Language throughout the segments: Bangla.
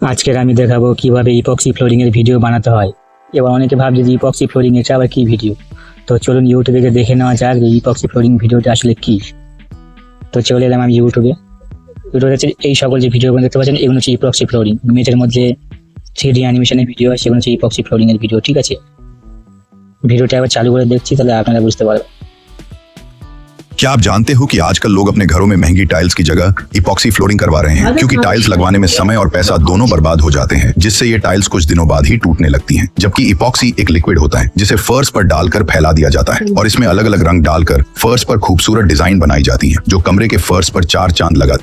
আজকের আমি দেখাবো কিভাবে ইপক্সি ফ্লোরিং এর ভিডিও বানাতে হয়। এবার অনেকে ভাবছে যে ইপক্সি ফ্লোরিং এটা আবার কি ভিডিও। তো চলুন ইউটিউবে গিয়ে দেখে নেওয়া যাক যে ইপক্সি ফ্লোরিং ভিডিওটা আসলে কি। তো চলে এলাম আমি ইউটিউবে হচ্ছে এই সকল যে ভিডিওগুলো দেখতে পাচ্ছেন এগুলো হচ্ছে ইপক্সি ফ্লোরিং। ইমেজের মধ্যে 3D অ্যানিমেশনের ভিডিও আছে, সেগুলো হচ্ছে ইপক্সি ফ্লোরিং এর ভিডিও। ঠিক আছে, ভিডিওটা আবার চালু করে দেখছি, তাহলে আপনারা বুঝতে পারবেন। क्या आप जानते हो कि आजकल लोग अपने घरों में महंगी टाइल्स की जगह इपॉक्सी फ्लोरिंग करवा रहे हैं, क्योंकि टाइल्स लगवाने में समय और पैसा दोनों बर्बाद हो जाते हैं, जिससे ये टाइल्स कुछ दिनों बाद ही टूटने लगती हैं। जबकि इपॉक्सी एक लिक्विड होता है जिसे फर्श पर डालकर फैला दिया जाता है और इसमें अलग अलग रंग डालकर फर्श पर खूबसूरत डिजाइन बनाई जाती है, जो कमरे के फर्श पर 4 चांद लगा।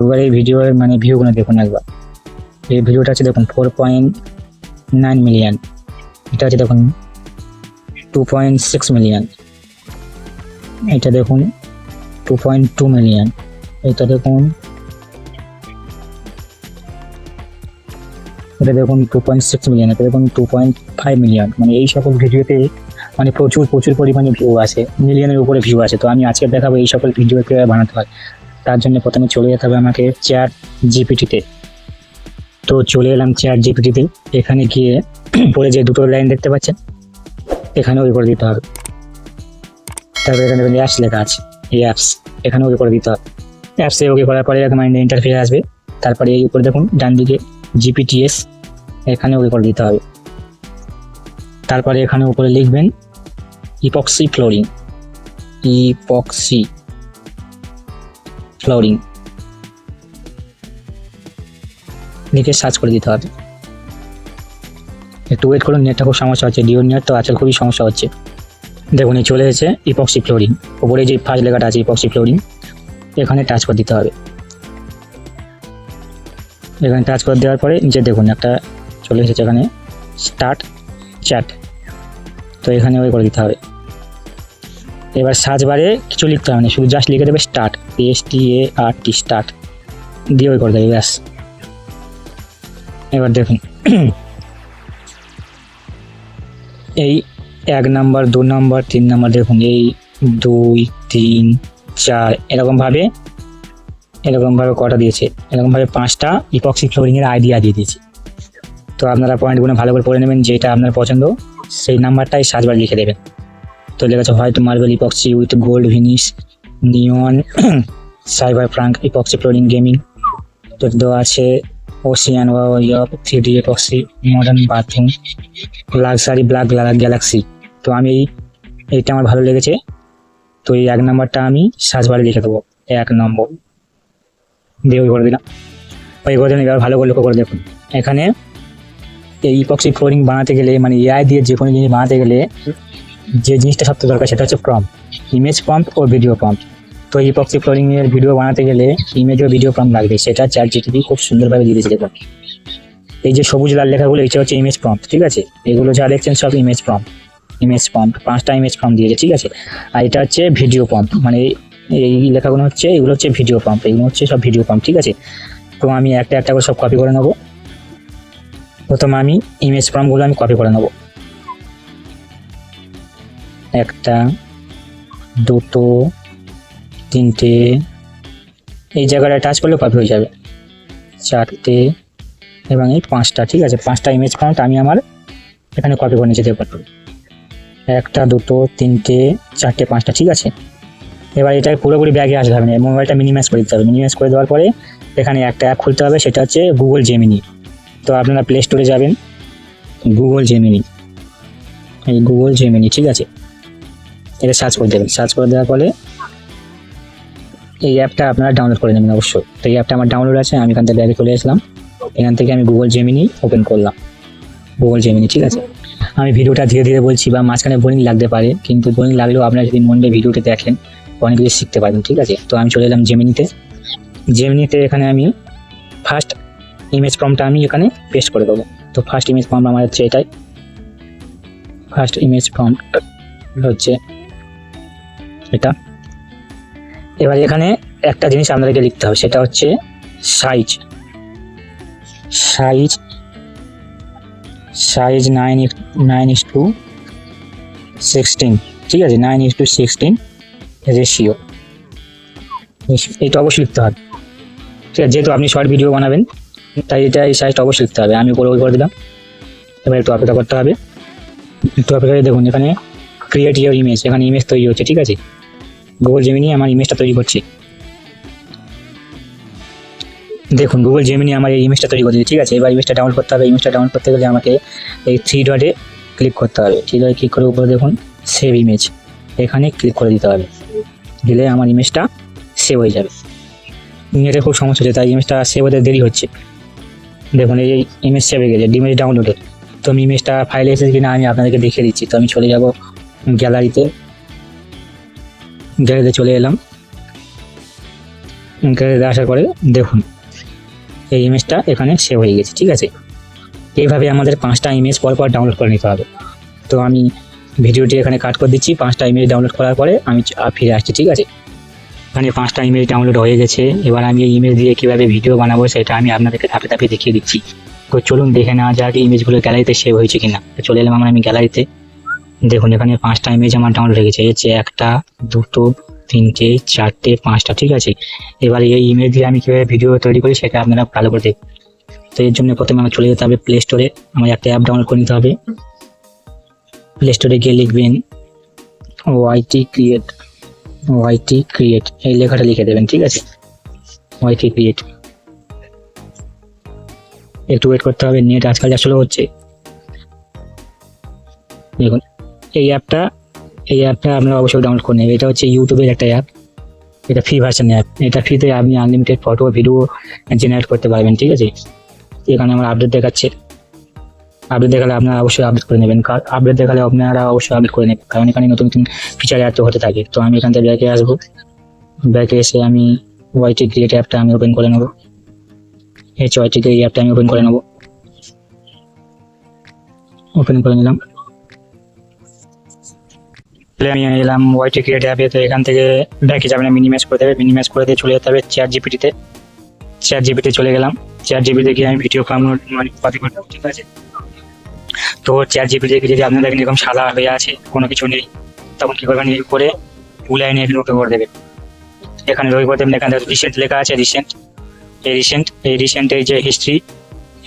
এবার এই ভিডিওর ভিউগুলো দেখুন একবার। এই ভিডিওটা আছে দেখুন 4.9 মিলিয়ন, এটা আছে দেখুন 2.6 মিলিয়ন, এটা দেখুন 2.2 মিলিয়ন, এটা দেখুন 2.6 মিলিয়ন, এটা দেখুন 2.5 মিলিয়ন। মানে এই সকল ভিডিওতে প্রচুর পরিমাণে ভিউ আছে, মিলিয়নের উপরে ভিউ আছে। তো আমি আজকে দেখাবো এই সকল ভিডিও কীভাবে বানাতে হয়। তার জন্য প্রথমে চলে যেতে হবে আমাকে চ্যাট জিপিটিতে। তো চলে এলাম চ্যাট জিপিটিতে। এখানে গিয়ে পরে যে দুটো লাইন দেখতে পাচ্ছেন, এখানে ওই করে দিতে হবে। তারপরে এখানে অ্যাপস লেখা আছে, এই অ্যাপস এখানে ওকে করে দিতে হবে। অ্যাপসে ওকে করার পরে এরকম ইন্টারফেস আসবে। তারপরে এই উপরে দেখুন ডান দিকে জিপিটিএস, এখানে ওকে করে দিতে হবে। তারপরে এখানে উপরে লিখবেন ইপক্সি ফ্লোরিং, ইপক্সি ফ্লোরিং লিখে সার্চ করে দিতে হবে। একটু ওয়েট করুন, নেটটা খুব সমস্যা হচ্ছে, ডিও নেট তো আজকাল খুবই সমস্যা হচ্ছে। দেখুন এই চলে এসেছে ইপক্সি ফ্লোরিং। উপরে যে ফার্স্ট লেখাটা আছে ইপক্সি ফ্লোরিং, এখানে টাচ করে দিতে হবে। এখানে টাচ করে দেওয়ার পরে নিচে দেখুন একটা চলে এসেছে এখানে স্টার্ট চ্যাট, তো এখানে ওই করে দিতে হবে। এবার সার্চ বারে কিছু লিখতে হবে না, শুধু জাস্ট লিখে দেবে স্টার্ট, START স্টার্ট দিয়ে ওই করে দেবে, ব্যাস। এবার দেখুন এই 1 নাম্বার 2 নাম্বার 3 নাম্বার দেখুন, এই 2 3 4 এরকমভাবে কটা দিয়েছে, এরকমভাবে 5টা ইপক্সি ফ্লোরিংয়ের আইডিয়া দিয়ে দিয়েছে। তো আপনারা পয়েন্টগুলো ভালো করে পড়ে নেবেন, যেটা আপনার পছন্দ সেই নাম্বারটাই সার্চবার লিখে দেবেন। তো লেখা আছে white marble epoxy with gold finish neon cyber frank epoxy flooring gaming. তো দেওয়া আছে ocean 3D epoxy modern bathroom luxury black galaxy. তো আমি এইটা আমার ভালো লেগেছে, তো এই 1 নাম্বারটা আমি সার্চ বারে লিখে দেবো, 1 নম্বর দিয়ে ওই করে দিলাম। ওই করে দিলাম। এবার ভালো করে লক্ষ্য করে দেখুন, এখানে এই ইপক্সি ফ্লোরিং বানাতে গেলে মানে এআই দিয়ে যে কোনো জিনিস বানাতে গেলে যে জিনিসটা সবচেয়ে দরকার সেটা হচ্ছে প্রম্পট, ইমেজ প্রম্পট ও ভিডিও প্রম্পট। তো ইপক্সি ফ্লোরিং এর ভিডিও বানাতে গেলে ইমেজ ও ভিডিও প্রম্পট লাগবে, সেটা চ্যাট জিপিটি খুব সুন্দরভাবে দিয়ে দিয়েছে। দেখুন এই যে সবুজ লাল লেখাগুলো, এটা হচ্ছে ইমেজ প্রম্পট। ঠিক আছে, এগুলো যা দেখছেন সব ইমেজ প্রম্পট। 5টা ইমেজ প্রম্পট দিয়েছে। ঠিক আছে, আর এটা হচ্ছে ভিডিও প্রম্পট, মানে এই লেখাগুলো হচ্ছে এগুলো হচ্ছে ভিডিও প্রম্পট, এগুলো হচ্ছে সব ভিডিও প্রম্পট। ঠিক আছে, তো আমি একটা করে সব কপি করে নেবো। প্রথমে আমি ইমেজ প্রম্পটগুলো আমি কপি করে নেবো, 1 2 3টে, এই জায়গাটা টাচ করলে কপি হয়ে যাবে, 4টে এবং এই 5টা। ঠিক আছে, 5টা ইমেজ প্রম্পট আমি আমার এখানে কপি করে নিয়ে যেতে পারবো, 1 2 3টে 4টে 5টা। ঠিক আছে, এবার এটা পুরোপুরি ব্যাগে আসতে হবে না, মোবাইলটা মিনিমাইজ করে দিতে হবে। মিনিমাইজ করে দেওয়ার পরে এখানে একটা অ্যাপ খুলতে হবে, সেটা হচ্ছে গুগল জেমিনি। তো আপনারা প্লে স্টোরে যাবেন, গুগল জেমিনি, এই গুগল জেমিনি। ঠিক আছে, এটা সার্চ করে দেবেন। সার্চ করে দেওয়ার পরে এই অ্যাপটা আপনারা ডাউনলোড করে নেবেন অবশ্যই। তো এই অ্যাপটা আমার ডাউনলোড আছে, আমি এখান থেকে ব্যাগে চলে আসলাম, এখান থেকে আমি গুগল জেমিনি ওপেন করলাম, গুগল জেমিনি। ঠিক আছে, আমি ভিডিওটা ধীরে ধীরে বলছি বা মাঝখানে বোরিং লাগতে পারে, কিন্তু বোরিং লাগলেও আপনারা যদি মন দিয়ে ভিডিওটা দেখেন অনেক কিছু শিখতে পারবেন। ঠিক আছে, তো আমি চলে এলাম জেমিনিতে। এখানে আমি ফার্স্ট ইমেজ প্রম্পটটা আমি এখানে পেস্ট করে দেবো। তো ফার্স্ট ইমেজ প্রম্পট আমার হচ্ছে এটাই, ফার্স্ট ইমেজ প্রম্পট হচ্ছে এটা। এবার এখানে একটা জিনিস আপনাদেরকে লিখতে হবে, সেটা হচ্ছে সাইজ 9:16। ঠিক আছে, 9:16 রেশিও, এটা অবশ্যই লিখতে হবে। ঠিক আছে, যেহেতু আপনি শর্ট ভিডিও বানাবেন তাই এটা এই সাইজটা অবশ্যই লিখতে হবে। আমি উপরে ওই করে দিলাম। এবার একটু অপেক্ষা করতে হবে। একটু অপেক্ষা করে দেখুন এখানে ক্রিয়েট ইউর ইমেজ, এখানে ইমেজ তৈরি হচ্ছে। ঠিক আছে, গুগল জেমিনি আমার ইমেজটা তৈরি করছে। দেখুন গুগল জেমিনি আমার এই ইমেজটা তৈরি করছে। ঠিক আছে, এবার ইমেজটা ডাউনলোড করতে হবে। ইমেজটা ডাউনলোড করতে গেলে আমাকে এই 3 ডটে ক্লিক করতে হবে। 3 ডটে ক্লিক করে উপরে দেখুন সেভ ইমেজ, এখানে ক্লিক করে দিতে হবে। দিলে আমার ইমেজটা সেভ হয়ে যাবে। এটা খুব সমস্যা হচ্ছে, তাই ইমেজটা সেভ হতে দেরি হচ্ছে। দেখুন এই ইমেজ সেভ হয়ে গেছে, ইমেজ ডাউনলোডেড। তো আমি ইমেজটা ফাইলে এসেছে কিনা আমি আপনাদেরকে দেখিয়ে দিচ্ছি। তো আমি চলে যাব গ্যালারিতে, গ্যালারিতে চলে এলাম। গ্যালারিতে আসার পরে দেখুন এই ইমেজটা এখানে সেভ হয়ে গেছে। ঠিক আছে, এইভাবে আমাদের 5টা ইমেজ পর ডাউনলোড করে নিতে হবে। তো আমি ভিডিওটি এখানে কাট করে দিচ্ছি। 5টা ইমেজ ডাউনলোড করার পরে আমি ফিরে আসছি। ঠিক আছে, এখানে 5টা ইমেজ ডাউনলোড হয়ে গেছে। এবার আমি এই ইমেজ দিয়ে কীভাবে ভিডিও বানাবো সেটা আমি আপনাদেরকে ধাপে ধাপে দেখিয়ে দিচ্ছি। তো চলুন দেখে নেওয়া যাক ইমেজগুলো গ্যালারিতে সেভ হয়েছে কিনা। তো চলে এলাম আমি গ্যালারিতে। দেখুন এখানে 5টা ইমেজ আমার ডাউনলোড হয়ে গেছে। এই হচ্ছে 1টা 2টো 3টে 4টে 5টা। ঠিক আছে, এবার এই ইমেজ দিয়ে আমি কীভাবে ভিডিও তৈরি করি সেটা আপনারা ভালো করে দেখুন। তো এর জন্য প্রথমে আমার চলে যেতে হবে প্লে স্টোরে। আমার একটা অ্যাপ ডাউনলোড করে নিতে হবে। প্লে স্টোরে গিয়ে লিখবেন ওয়াইটি ক্রিয়েট, এই লেখাটা লিখে দেবেন। ঠিক আছে, ওয়াইটি ক্রিয়েট। একটু ওয়েট করতে হবে, নেট আজকাল যা স্লো হচ্ছে। দেখুন এই অ্যাপটা আপনারা অবশ্যই ডাউনলোড করে নেবেন। এটা হচ্ছে ইউটিউবের একটা অ্যাপ, এটা ফ্রি ভার্সন অ্যাপ। এটা ফ্রিতে আপনি আনলিমিটেড ফটো ভিডিও জেনারেট করতে পারবেন। ঠিক আছে, এখানে আমার আপডেট দেখাচ্ছে। আপডেট দেখালে আপনারা অবশ্যই আপডেট করে নেবেন। আপডেট দেখালে আপনারা অবশ্যই আপডেট করে নেবেন, কারণ এখানে নতুন নতুন ফিচার অ্যাড হতে থাকে। তো আমি এখান থেকে ব্যাকে আসবো। ব্যাকে এসে আমি ওয়াইটি ক্রিয়েট অ্যাপটা আমি ওপেন করে নেবো। এই ওয়াইটি ক্রিয়েট অ্যাপটা আমি ওপেন করে নেবো। ওপেন করে নিলাম। আমি এলাম ওয়াইটি ক্রিয়েট অ্যাপে। তো এখান থেকে ব্যাকে যাবেন, মিনিমাইজ করে দেবে। মিনিমাইজ করে দিয়ে চলে যেতে হবে চ্যাট জিপিটিতে। চ্যাট জিপিটি চলে গেলাম। চ্যাট জিপিটি গিয়ে আমি ভিডিও ফার্ম কপি করতে হবে। ঠিক আছে, তো চ্যাট জিপিটি যদি আপনার দেখেন এরকম সাদা হয়ে আছে, কোনো কিছু নেই, তখন কি করবেন, এই করে লাইনে ওকে করে দেবেন। এখানে ওই করে দেবেন। এখানে রিসেন্ট লেখা আছে, রিসেন্টের যে হিস্ট্রি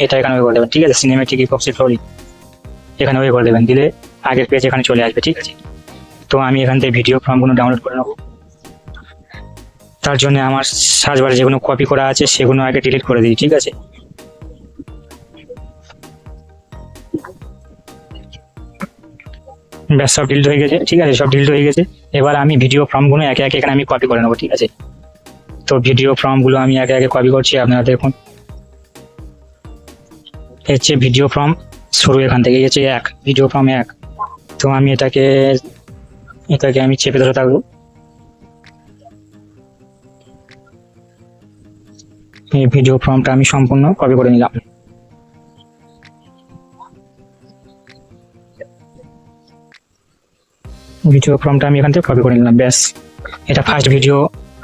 এটা এখানে ওই করে দেবেন। ঠিক আছে, সিনেমেটিক ইপক্সি ফ্লোরিং এখানে ওই করে দেবেন। দিলে আগের পেজ এখানে চলে আসবে। ঠিক আছে, তো আমি এখান থেকে ভিডিও ফর্মগুলো ডাউনলোড করে নেবো। তার জন্য আমার সার্চ বারে যেগুলো কপি করা আছে সেগুলো আগে ডিলিট করে দিই। ঠিক আছে, ব্যাস সব ডিলিট হয়ে গেছে। ঠিক আছে, সব ডিলিট হয়ে গেছে। এবার আমি ভিডিও ফর্মগুলো একে একে এখানে আমি কপি করে নেবো। ঠিক আছে, তো ভিডিও ফর্মগুলো আমি একে একে কপি করছি। আপনারা দেখুন হচ্ছে ভিডিও ফর্ম শুরু এখান থেকে হচ্ছে 1 ভিডিও ফর্ম 1। তো আমি এটাকে আমি চেপে ধরে থাকবো। এই ভিডিও ফর্মটা আমি সম্পূর্ণ কপি করে নিলাম। ভিডিও ফর্মটা আমি এখান থেকে কপি করে নিলাম। ব্যাস, এটা ফার্স্ট ভিডিও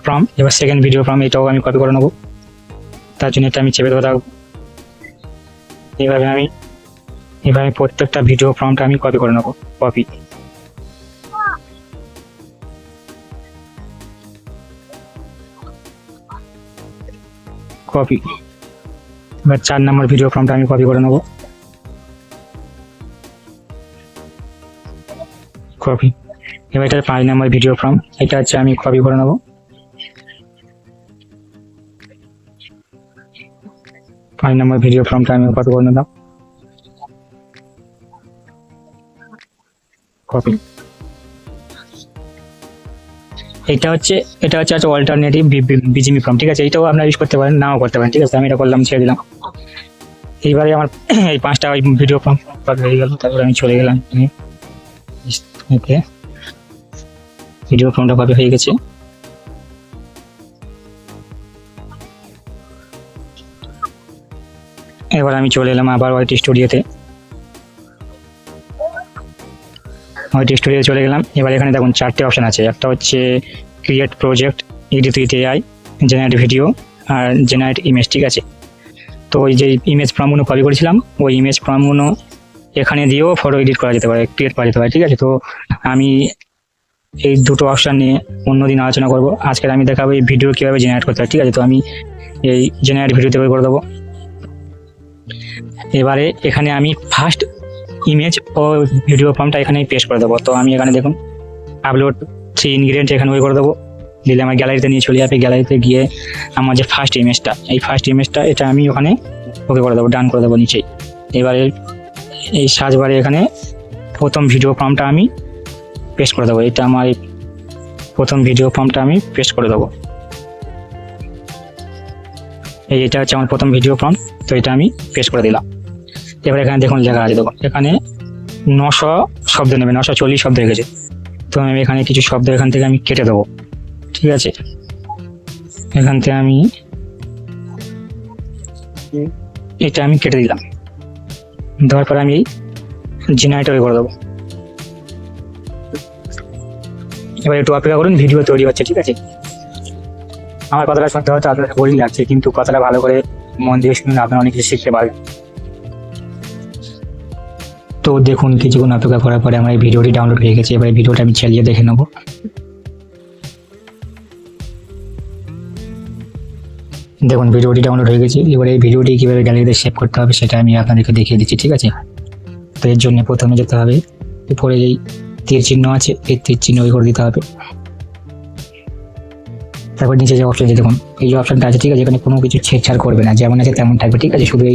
ফর্ম। এবার সেকেন্ড ভিডিও ফর্ম, এটাও আমি কপি করে নেবো। তার জন্য এটা আমি চেপে ধরে থাকবো। এভাবে প্রত্যেকটা ভিডিও ফর্মটা আমি কপি করে নেবো। কপি। এবার 4 নম্বর ভিডিও ফর্মটা আমি কপি করে নেবো। কপি। এবার এটা 5 নম্বর ভিডিও ফর্ম, এটা হচ্ছে আমি কপি করে নেবো। 5 নম্বর ভিডিও ফর্মটা আমি কপি করে নিলাম। কপি। এটা হচ্ছে অল্টারনেটিভ বিজিমি ফর্ম। ঠিক আছে, এইটাও আপনারা ইউজ করতে পারেন, নাও করতে পারেন। ঠিক আছে, আমি এটা করলাম, ছেড়ে দিলাম। এইবারে আমার এই 5টা ভিডিও ফর্ম কপি হয়ে গেল। তারপরে আমি চলে গেলাম, ভিডিও ফর্মটা কপি হয়ে গেছে। এবার আমি চলে এলাম আবার ওয়াইটি স্টুডিওতে। চলে গেলাম। এবার এখানে দেখুন 4টে অপশন আছে। একটা হচ্ছে create project, edit with AI, generate video আর জেনারেট ইমেজ। ঠিক আছে, তো ওই যে ইমেজ ফর্মগুলো কপি করেছিলাম ওই ইমেজ ফর্মগুলো এখানে দিয়েও ফটো এডিট করা যেতে পারে, ক্রিয়েট করা যেতে পারে। ঠিক আছে, তো আমি এই দুটো অপশন নিয়ে অন্যদিন আলোচনা করব। আজকে আমি দেখাবো এই ভিডিও কীভাবে জেনারেট করতে হয়। ঠিক আছে, তো আমি এই জেনারেট ভিডিওতে করে দেবো। এবারে এখানে আমি ফার্স্ট ইমেজ ও ভিডিও ফর্মটা এখানে পেস্ট করে দেবো। তো আমি এখানে দেখুন আপলোড 3 ইনগ্রিডিয়েন্ট এখানে ওই করে দেবো, দিলে আমার গ্যালারিতে নিয়ে চলে যাবে। গ্যালারিতে গিয়ে আমার যে ফার্স্ট ইমেজটা, এই ফার্স্ট ইমেজটা এটা আমি ওখানে ওকে করে দেবো, ডান করে দেবো নিচেই। এবারে এই সার্চ বারে এখানে প্রথম ভিডিও ফর্মটা আমি পেস্ট করে দেবো। এটা আমার এই প্রথম ভিডিও ফর্মটা আমি পেস্ট করে দেবো। এটা হচ্ছে আমার প্রথম ভিডিও ফর্ম, তো এটা আমি পেস্ট করে দিলাম। এবার এখানে দেখুন লেখা আছে, দেখুন এখানে 900 শব্দ নেবে, 940 শব্দ রেখেছে। তো আমি এখানে কিছু শব্দ এখান থেকে আমি কেটে দেবো, ঠিক আছে। এখান থেকে আমি এটা আমি কেটে দিলাম, দেওয়ার পর আমি জেনারেটরে করে দেবো। এবার একটু অপেক্ষা করুন, ভিডিও তৈরি হচ্ছে, ঠিক আছে। আমার কথাটা শুনতে হয়তো আপনার বোরিং লাগছে, কিন্তু কথাটা ভালো করে মন দিয়ে শুনুন, আপনারা অনেক কিছু শিখতে পারবেন। তো দেখুন কিছুক্ষণ অপেক্ষা করার পরে আমার এই ভিডিওটি ডাউনলোড হয়ে গেছে। এবার এই ভিডিওটা আমি চালিয়ে দেখে নেব। দেখুন ভিডিওটি ডাউনলোড হয়ে গেছে। এবার এই ভিডিওটি কীভাবে গ্যালারিতে সেভ করতে হবে সেটা আমি আপনাদেরকে দেখিয়ে দিচ্ছি, ঠিক আছে। তো এর জন্য প্রথমে যেতে হবে, উপরে এই তীর চিহ্ন আছে, এই তীর চিহ্ন ওই করে দিতে হবে। তারপর নিচে যে অপশন, দেখুন এই যে অপশনটা আছে, ঠিক আছে, এখানে কোনো কিছু ছেড়ছাড় করবে না, যেমন আছে তেমন থাকবে, ঠিক আছে। শুধু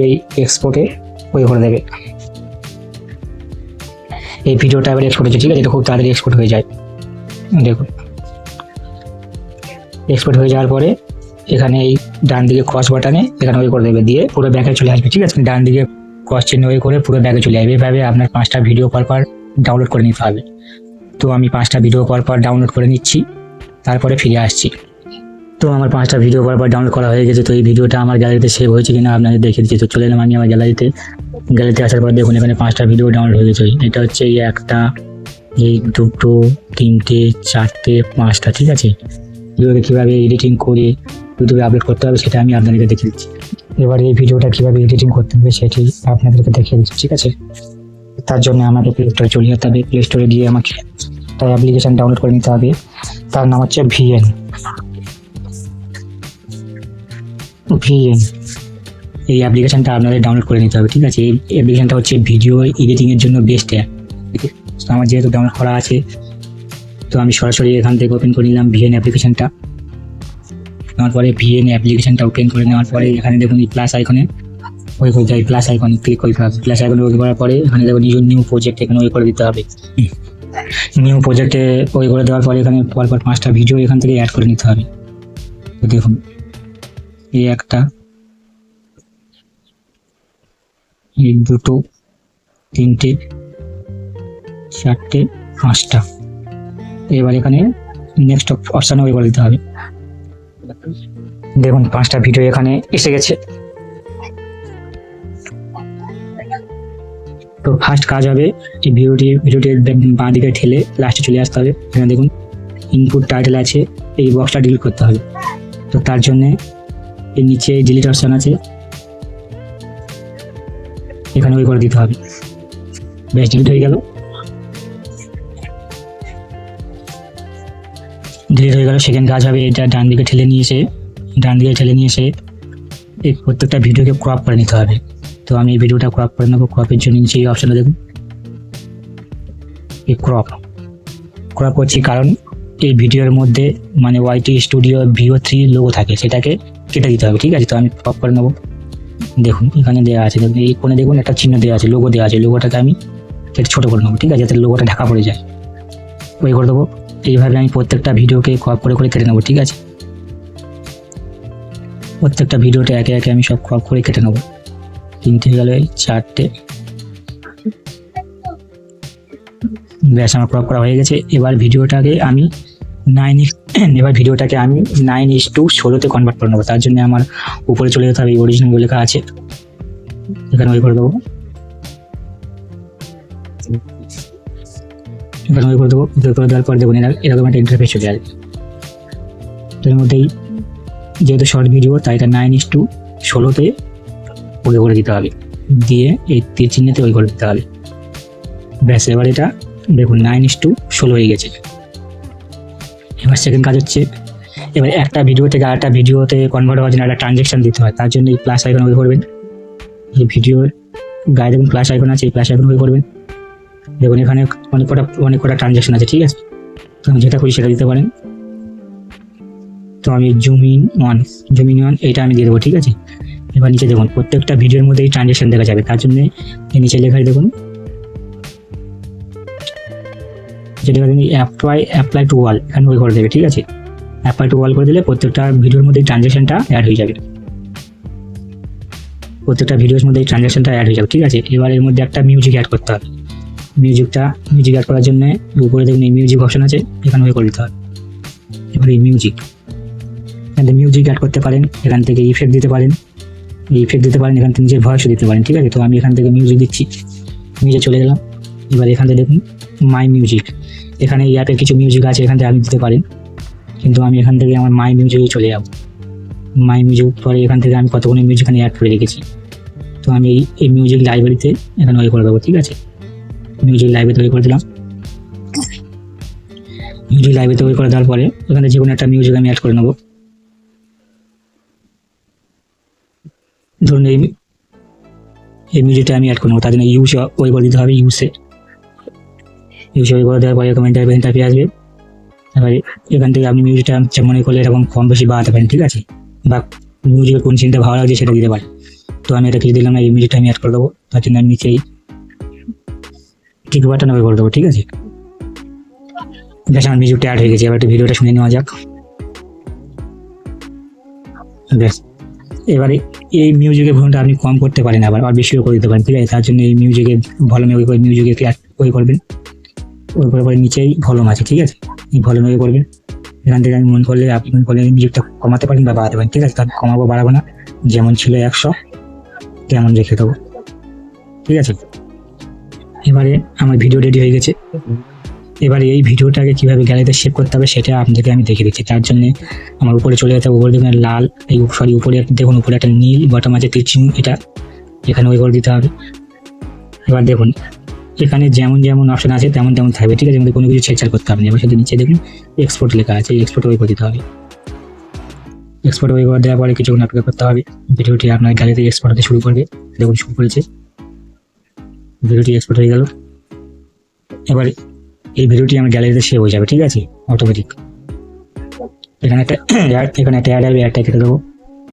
এই এক্সপোর্টে ওই করে দেবে। এই ভিডিওটা এবার এক্সপোর্ট হচ্ছে, ঠিক আছে, এটা খুব তাড়াতাড়ি এক্সপোর্ট হয়ে যায়। দেখুন এক্সপোর্ট হয়ে যাওয়ার পরে এখানে এই ডান দিকে ক্রস বাটনে এখানে ওই করে দেবে, দিয়ে পুরো ব্যাকে চলে আসবে, ঠিক আছে। ডান দিকে ক্রস চিহ্ন ওই করে পুরো ব্যাকে চলে আসবে। এভাবে আপনার 5টা ভিডিও পর ডাউনলোড করে নিতে হবে। তো আমি 5টা ভিডিও পর ডাউনলোড করে নিচ্ছি, তারপরে ফিরে আসছি। তো আমার 5টা ভিডিও পর ডাউনলোড করা হয়ে গেছে। তো এই ভিডিওটা আমার গ্যালারিতে সেভ হয়েছে কিনা আপনাদের দেখে দিচ্ছি। তো চলে এলাম আমি আমার গ্যালারিতে আসার পর দেখুন এখানে 5টা ভিডিও ডাউনলোড হয়ে গেছে। এটা হচ্ছে এই একটা, এই দুটো, 3টে, 4টে, 5টা, ঠিক আছে। কীভাবে এডিটিং করে ইউটিউবে আপলোড করতে হবে সেটা আমি আপনাদেরকে দেখিয়ে দিচ্ছি। এবার এই ভিডিওটা কীভাবে এডিটিং করতে হবে সেটি আপনাদেরকে দেখিয়ে দিচ্ছি, ঠিক আছে। তার জন্য আমাকে প্লে স্টোরে চলে যেতে হবে। প্লে স্টোরে গিয়ে আমাকে একটা অ্যাপ্লিকেশান ডাউনলোড করে নিতে হবে, তার নাম হচ্ছে ভিএন। এই অ্যাপ্লিকেশানটা আপনাদের ডাউনলোড করে নিতে হবে, ঠিক আছে। এই অ্যাপ্লিকেশানটা হচ্ছে ভিডিও এডিটিংয়ের জন্য বেস্ট অ্যাপ। আমার যেহেতু ডাউনলোড করা আছে, তো আমি সরাসরি এখান থেকে ওপেন করে নিলাম ভিএন অ্যাপ্লিকেশানটা। নেওয়ার পরে ভিএন অ্যাপ্লিকেশানটা ওপেন করে নেওয়ার পরে এখানে দেখুন এই প্লাস আইকনে ওই করে যায়, প্লাস আইকন ক্লিক করতে হবে। প্লাস আইকনে ওই করার পরে এখানে দেখুন নিউ প্রজেক্ট এখানে ওই করে দিতে হবে। নিউ প্রজেক্টে ওই করে দেওয়ার পরে এখানে পরপর 5টা ভিডিও এখান থেকে অ্যাড করে নিতে হবে। তো দেখুন এই একটা, এই দুটো, 3টে, 4টে, 5টা। এবার এখানে নেক্সট অপশানে ওই করে দিতে হবে। দেখুন 5টা ভিডিও এখানে এসে গেছে। তো ফার্স্ট কাজ হবে এই ভিডিওটি বাঁ দিকে ঠেলে লাস্টে চলে আসতে হবে। এখানে দেখুন ইনপুট টাইটেল আছে, এই বক্সটা ডিলিট করতে হবে। তো তার জন্যে এর নিচে ডিলিট অপশান আছে, এখানে ওই করে দিতে হবে। বেশ, ডিলিট হয়ে গেল। সেকেন্ড কাজ হবে এটা ডান দিকে ঠেলে নিয়ে এসে এই প্রত্যেকটা ভিডিওকে ক্রপ করে নিতে হবে। তো আমি এই ভিডিওটা ক্রপ করে নেবো। ক্রপের জন্য নিচে এই অপশানটা দেখুন, এই ক্রপ করছি কারণ এই ভিডিওর মধ্যে মানে ওয়াইটি স্টুডিও VO3 লোগো থাকে, সেটাকে কেটে দিতে হবে, ঠিক আছে। তো আমি ক্রপ করে নেবো। দেখুন এখানে দেওয়া আছে, দেখুন এই কোণে দেখুন একটা চিহ্ন দেওয়া আছে, লোগো দেওয়া আছে। লোগোটাকে আমি ছোটো করে নেবো, ঠিক আছে, যাতে লোগোটা ঢাকা পড়ে যায়। ওই করে দেবো। এইভাবে আমি প্রত্যেকটা ভিডিওকে ক্রপ করে কেটে নেবো, ঠিক আছে। প্রত্যেকটা ভিডিওটা একে একে আমি সব ক্রপ করে কেটে নেবো। 3টে গেল, 4টে। ব্যাস, আমার ক্রপ করা হয়ে গেছে। এবার ভিডিওটাকে আমি 9:16 কনভার্ট করে নেবো। তার জন্য আমার উপরে চলে যেতে হবে, অরিজিনাল লেখা আছে, এখানে ওই করে দেবো। এখানে ওই করে দেবো। করে দেওয়ার পর দেখুন এরকম একটা ইন্টারফেস চলে আসবে। এর মধ্যেই যেহেতু শর্ট ভিডিও তাই এটা 9:16 ওই করে দিতে হবে, দিয়ে এই তীর চিহ্নতে ওই করে দিতে হবে। ব্যাস, এবার এটা দেখুন 9:16 হয়ে গেছে। এবার সেকেন্ড কাজ হচ্ছে এবার একটা ভিডিও থেকে আরেকটা ভিডিওতে কনভার্ট হওয়ার জন্য একটা ট্রানজ্যাকশন দিতে হয়, তার জন্য এই প্লাস আইকন ওই করবেন। এই ভিডিওর গায়ে দেখুন প্লাস আইকন আছে, এই প্লাস আইকন ওই করবেন। দেখুন এখানে অনেক কটা ট্রানজ্যাকশন আছে, ঠিক আছে। তো আমি যেটা করি সেটা দিতে পারেন। তো আমি জুম ইন ওয়ান এইটা আমি দিয়ে দেবো, ঠিক আছে। এবার নিচে দেখুন প্রত্যেকটা ভিডিওর মধ্যে এই ট্রানজ্যাকশন দেখা যাবে, তার জন্য এই নিচে লেখায় দেখুন যেটা অ্যাপ্লাই টু অল, এখানে ওই করে দেবে, ঠিক আছে। অ্যাপ্লাই টু অল করে দিলে প্রত্যেকটা ভিডিওর মধ্যে ট্রানজ্যাকশনটা অ্যাড হয়ে যাবে, প্রত্যেকটা ভিডিওর মধ্যে এই ট্রানজ্যাকশনটা অ্যাড হয়ে যাবে, ঠিক আছে। এবার এর মধ্যে একটা মিউজিক অ্যাড করতে হবে। মিউজিক অ্যাড করার জন্য উপরে দেখুন এই মিউজিক অপশন আছে, এখানে ওই করে দিতে হবে। এবার এই মিউজিক, এখান থেকে মিউজিক অ্যাড করতে পারেন, এখান থেকে ইফেক্ট দিতে পারেন, এখান থেকে নিজের ভয়েসও দিতে পারেন, ঠিক আছে। তো আমি এখান থেকে মিউজিক দিচ্ছি, নিচে চলে গেলাম। এবার এখান থেকে দেখুন মাই মিউজিক, এখানে এই অ্যাপে কিছু মিউজিক আছে, এখান থেকে আপনি দিতে পারেন, কিন্তু আমি এখান থেকে আমার মাই মিউজিকে চলে যাব। মাই মিউজিক পরে এখান থেকে আমি কতগুলো মিউজিক এখানে অ্যাড করে রেখেছি, তো আমি এই মিউজিক লাইব্রেরিতে এখানে ওই করে দেবো, ঠিক আছে। মিউজিক লাইব্রেরিতে ওই করে দিলাম। মিউজিক লাইব্রেরিতে ওই করে দেওয়ার পরে এখানে যে কোনো একটা মিউজিক আমি অ্যাড করে নেবো। ধরুন এই মিউজিকটা আমি অ্যাড করে নেবো, তার জন্য ইউসে ওই করে দিতে হবে। ইউসে ওই করে দেওয়ার পরে ইন্টারভিউ আসবে। এবারে এখান থেকে আপনি মিউজিকটা মনে করলে এরকম কম বেশি বাড়াতে পারেন, ঠিক আছে, বা মিউজিকের কোন সিনটা ভালো লাগছে সেটা দিতে পারেন। তো আমি এটা কিছু দিলাম না, এই মিউজিকটা আমি অ্যাড করে দেবো, তার জন্য আমি নিচেই টিক বাটন ওই করে দেবো, ঠিক আছে। বেশ আমার মিউজিকটা অ্যাড হয়ে গেছে। এবার একটু ভিডিওটা শুনে নেওয়া যাক। বেশ এবারে এই মিউজিকের ভলিউমটা আপনি কম করতে পারেন, আবার বেশিও করে দিতে পারেন, ঠিক আছে। তার জন্য এই মিউজিকের ভলিউমে ওই করে মিউজিকে ওই করবেন, ওই করে পরে নিচেই ভলিউম আছে, ঠিক আছে। এই ভলিউমে ওই করবেন। এখান থেকে আমি মনে করলে আপনি মনে করলে মিউজিকটা কমাতে পারেন বা বাড়াতে পারেন, ঠিক আছে। তার কমাবো বাড়াবো না, যেমন ছিল 100 তেমন রেখে দেবো, ঠিক আছে। এবারে আমার ভিডিও রেডি হয়ে গেছে। এবারে এই ভিডিওটাকে কীভাবে গ্যালারিতে সেভ করতে হবে সেটা আপনাদেরকে আমি দেখিয়ে দিচ্ছি। তার জন্য আমার উপরে চলে যেতে হবে, উপরে দেখুন লাল উপরে দেখুন উপরে একটা নীল বটম আছে তীরচিহ্ন, এটা এখানে ওই করে দিতে হবে। এবার দেখুন এখানে যেমন যেমন অপশন আছে তেমন তেমন থাকবে, ঠিক আছে। আমাদের কোনো কিছু ছেড়ছাড় করতে হবে না। এবার সেটা নিচে দেখুন এক্সপোর্ট লেখা আছে, এক্সপোর্ট ওই করে দিতে হবে। এক্সপোর্ট ওই করে দেওয়ার পরে কিছুক্ষণ অপেক্ষা করতে হবে। ভিডিওটি আপনার গ্যালারিতে এক্সপোর্ট হতে শুরু করবে, দেখুন শুরু করেছে, ভিডিওটি এক্সপোর্ট হয়ে গেল। এবার এই ভিডিওটি আমার গ্যালারিতে সেভ হয়ে যাবে, ঠিক আছে, অটোমেটিক। এখানে একটা অ্যাড আসবে, অ্যাডটা কেটে দেবো।